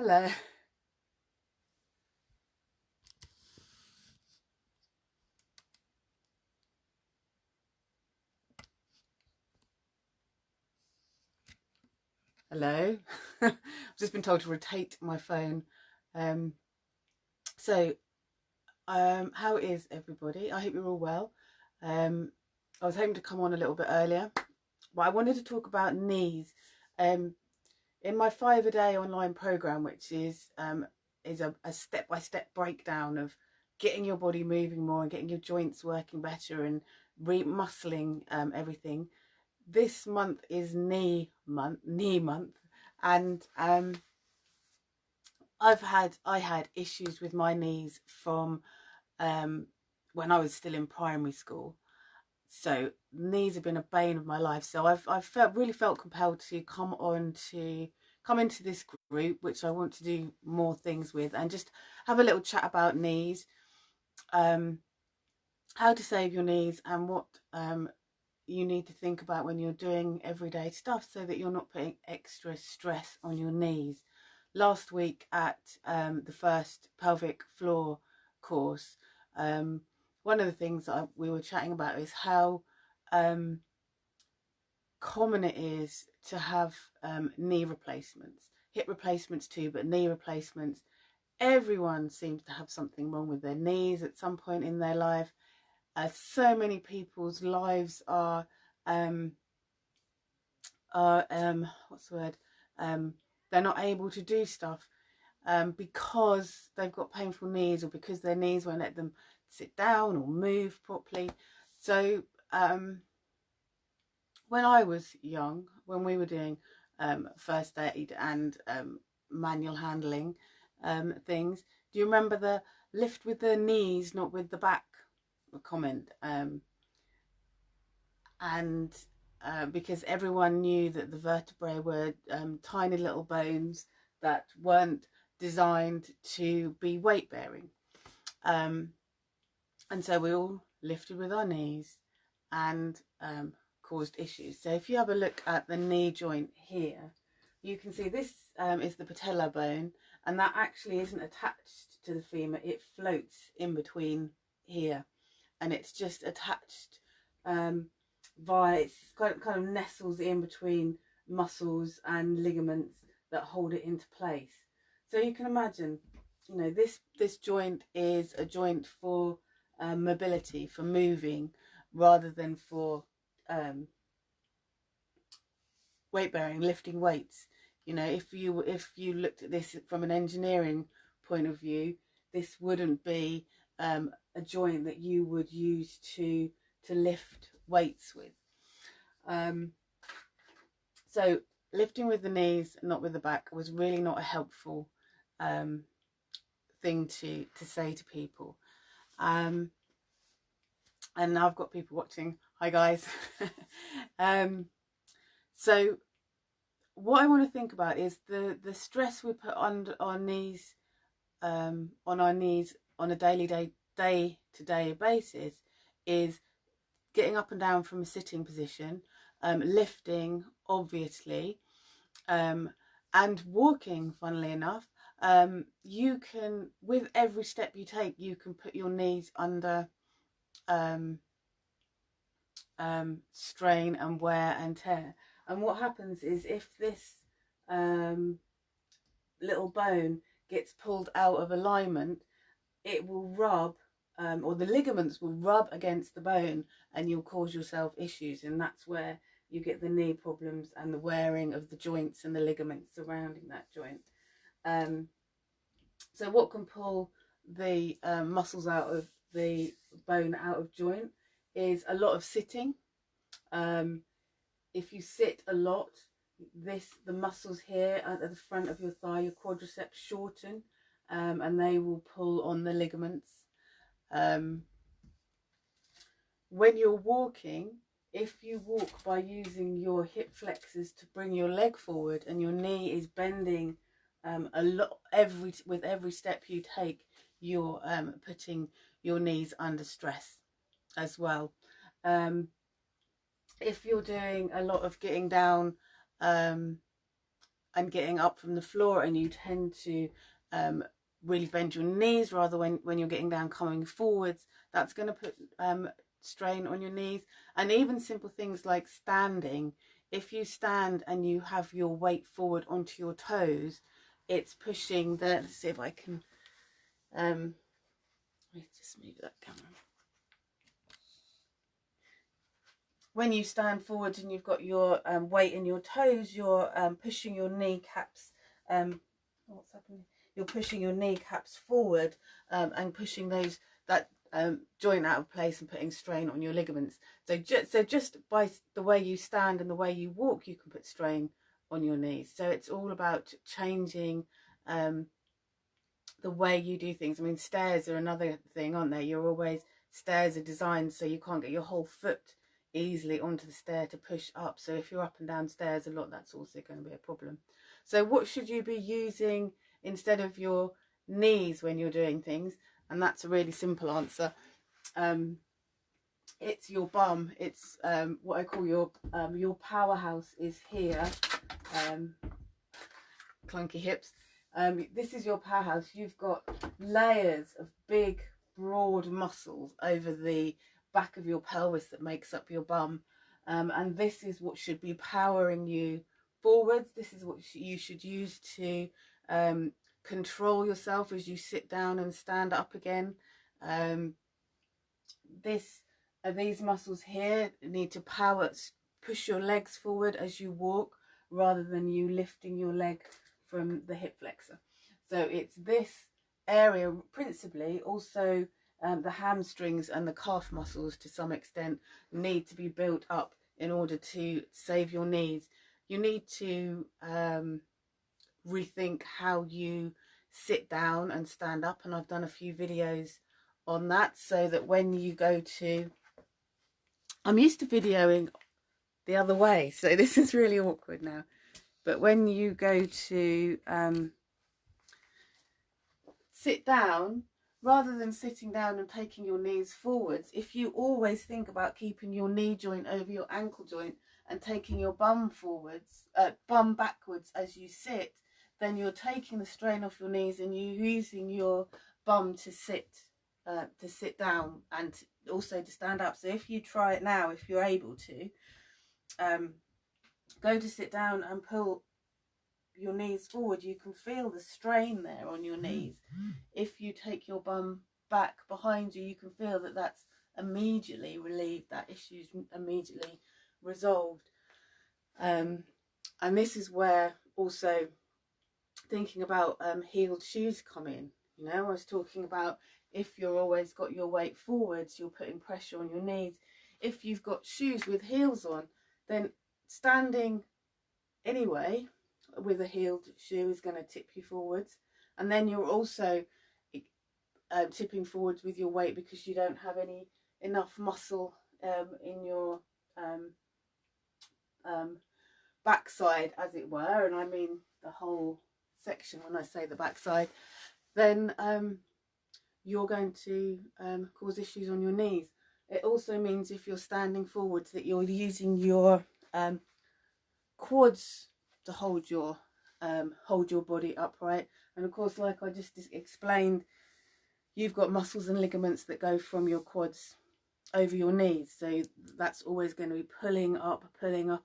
Hello. Hello. I've just been told to rotate my phone. Um, so, how is everybody? I hope you're all well. Um, I was hoping to come on a little bit earlier, but I wanted to talk about knees. Um, in my 5 a day online program, which is a step-by-step breakdown of getting your body moving more and getting your joints working better and re-muscling everything. This month is knee month, and I had issues with my knees from um, when I was still in primary school. So knees have been a bane of my life. So I've really felt compelled to come into this group, which I want to do more things with, and just have a little chat about knees, um, how to save your knees, and what you need to think about when you're doing everyday stuff so that you're not putting extra stress on your knees. Last week at the first pelvic floor course, um, one of the things that we were chatting about is how um, common it is to have knee replacements, hip replacements too, but knee replacements. Everyone seems to have something wrong with their knees at some point in their life. So many people's lives um, what's the word? Um, they're not able to do stuff because they've got painful knees, or because their knees won't let them sit down or move properly. So when I was young, when we were doing first aid and manual handling things, do you remember the lift with the knees, not with the back comment? And because everyone knew that the vertebrae were tiny little bones that weren't designed to be weight bearing. Um, and so we all lifted with our knees and caused issues. So if you have a look at the knee joint here, you can see this is the patella bone, and that actually isn't attached to the femur. It floats in between here, and it's just attached via, it's kind of nestles in between muscles and ligaments that hold it into place. So you can imagine, this joint is a joint for mobility, for moving, rather than for um, weight bearing, lifting weights. If you looked at this from an engineering point of view, this wouldn't be a joint that you would use to lift weights with. Um, so lifting with the knees, not with the back, was really not a helpful um, thing to say to people. And now I've got people watching. Hi guys. um, so what I want to think about is the stress we put on our knees, on a day to day basis, is getting up and down from a sitting position, lifting, obviously, and walking. Funnily enough, you can, with every step you take, you can put your knees under um, strain and wear and tear. And what happens is, if this um, little bone gets pulled out of alignment, it will rub, or the ligaments will rub against the bone, and you'll cause yourself issues. And that's where you get the knee problems and the wearing of the joints and the ligaments surrounding that joint. Um, so what can pull the muscles out of the bone out of joint is a lot of sitting. If you sit a lot, the muscles here at the front of your thigh, your quadriceps, shorten, and they will pull on the ligaments. When you're walking, if you walk by using your hip flexors to bring your leg forward, and your knee is bending a lot with every step you take, you're putting your knees under stress as well. If you're doing a lot of getting down and getting up from the floor, and you tend to really bend your knees rather when you're getting down coming forwards. That's going to put strain on your knees. And even simple things like standing, if you stand and you have your weight forward onto your toes, it's pushing the, let's see if I can let me just move that camera. When you stand forward and you've got your weight in your toes, you're pushing your kneecaps. What's happening? You're pushing your kneecaps forward and pushing that joint out of place and putting strain on your ligaments. So just by the way you stand and the way you walk, you can put strain on your knees. So it's all about changing the way you do things. I mean, stairs are another thing, aren't they? Stairs are designed so you can't get your whole foot easily onto the stair to push up. So if you're up and down stairs a lot, that's also going to be a problem. So what should you be using instead of your knees when you're doing things? And that's a really simple answer. It's your bum. It's what I call your powerhouse is here. Clunky hips. This is your powerhouse. You've got layers of big, broad muscles over the back of your pelvis that makes up your bum. And this is what should be powering you forwards. This is what you should use to control yourself as you sit down and stand up again. These muscles here need to push your legs forward as you walk, rather than you lifting your leg from the hip flexor. So it's this area principally. Also the hamstrings and the calf muscles to some extent need to be built up in order to save your knees. You need to rethink how you sit down and stand up, and I've done a few videos on that, so that when you go to, I'm used to videoing the other way, so this is really awkward now, but when you go to sit down, rather than sitting down and taking your knees forwards, if you always think about keeping your knee joint over your ankle joint and taking your bum backwards as you sit, then you're taking the strain off your knees and you're using your bum to sit down and also to stand up. So if you try it now, if you're able to, go to sit down and pull your knees forward, you can feel the strain there on your knees. If you take your bum back behind you, you can feel that that's immediately relieved, that issue's immediately resolved. And this is where also thinking about heeled shoes come in. You know, I was talking about if you're always got your weight forwards, you're putting pressure on your knees. If you've got shoes with heels on, then standing anyway with a heeled shoe is going to tip you forwards, and then you're also tipping forwards with your weight because you don't have enough muscle in your backside, as it were, and I mean the whole section when I say the backside. Then you're going to cause issues on your knees. It also means if you're standing forwards that you're using your quads to hold your body upright. And of course, like I just explained, you've got muscles and ligaments that go from your quads over your knees, so that's always going to be pulling up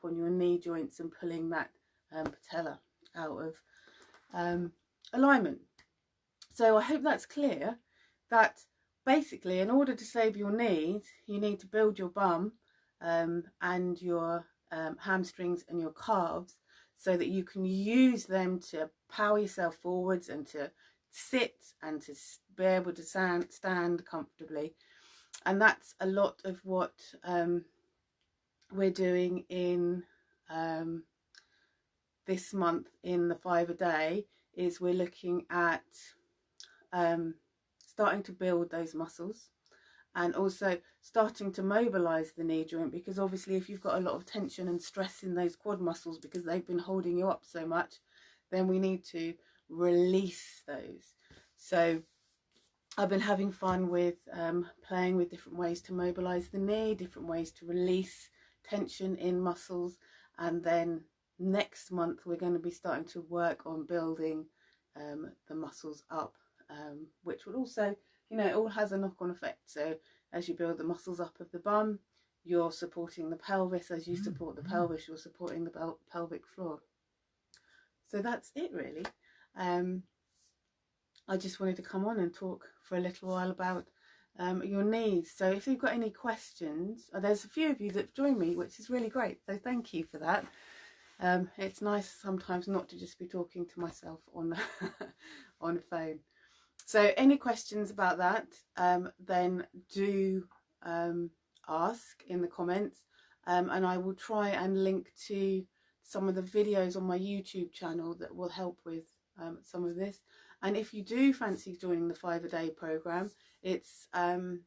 on your knee joints and pulling that patella out of alignment. So I hope that's clear, that basically in order to save your knees, you need to build your bum and your hamstrings and your calves, so that you can use them to power yourself forwards and to sit and to be able to stand comfortably. And that's a lot of what we're doing in this month in the 5 a day, is we're looking at starting to build those muscles and also starting to mobilize the knee joint, because obviously if you've got a lot of tension and stress in those quad muscles because they've been holding you up so much, then we need to release those. So I've been having fun with playing with different ways to mobilize the knee, different ways to release tension in muscles, and then next month we're going to be starting to work on building the muscles up, which will also, you know, it all has a knock-on effect. So as you build the muscles up of the bum, you're supporting the pelvis. As you support the pelvis, you're supporting the pelvic floor. So that's it really. I just wanted to come on and talk for a little while about your knees. So if you've got any questions, there's a few of you that have joined me, which is really great. So thank you for that. It's nice sometimes not to just be talking to myself on on a phone. So any questions about that, then do ask in the comments, and I will try and link to some of the videos on my YouTube channel that will help with some of this. And if you do fancy joining the 5-a-day program, it's £10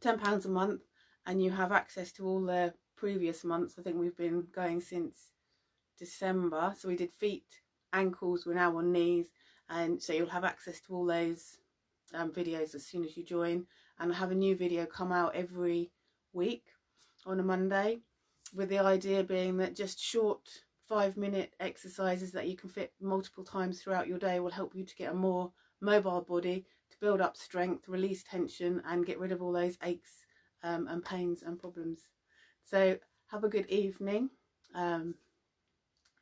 a month, and you have access to all the previous months. I think we've been going since December, so we did feet, ankles, we're now on knees, and so you'll have access to all those videos as soon as you join. And I have a new video come out every week on a Monday, with the idea being that just short 5-minute exercises that you can fit multiple times throughout your day will help you to get a more mobile body, to build up strength, release tension, and get rid of all those aches and pains and problems. So have a good evening,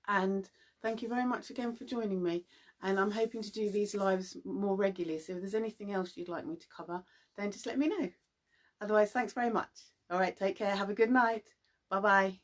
and thank you very much again for joining me. And I'm hoping to do these lives more regularly, so if there's anything else you'd like me to cover, then just let me know. Otherwise, thanks very much. All right, take care, have a good night. Bye bye.